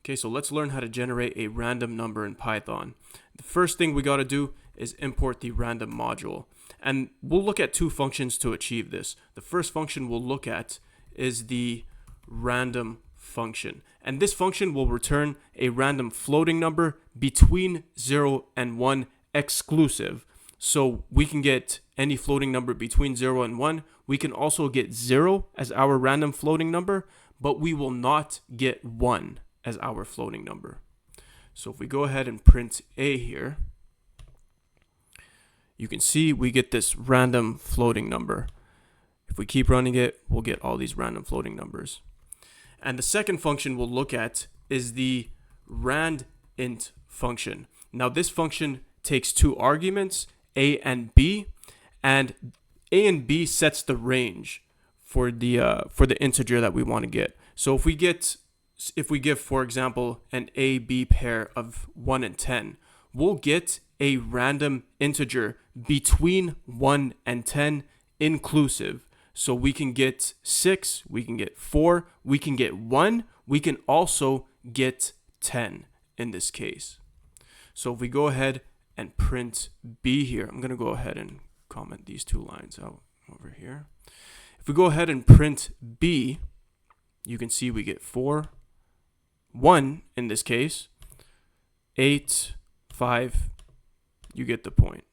Okay, so let's learn how to generate a random number in Python. The first thing we got to do is import the random module. And we'll look at two functions to achieve this. The first function we'll look at is the random function. And this function will return a random floating number between 0 and 1 exclusive. So we can get any floating number between 0 and 1. We can also get 0 as our random floating number, but we will not get 1 as our floating number. So if we go ahead and print A here, you can see we get this random floating number. If we keep running it, we'll get all these random floating numbers. And the second function we'll look at is the randint function. Now this function takes two arguments, A and B, and A and B sets the range for the integer that we want to get. So if we give, for example, an A-B pair of 1 and 10, we'll get a random integer between 1 and 10 inclusive. So we can get 6, we can get 4, we can get 1, we can also get 10 in this case. So if we go ahead and print B here, I'm going to go ahead and comment these two lines out over here. If we go ahead and print B, you can see we get 4, 1 in this case, 8, 5, you get the point.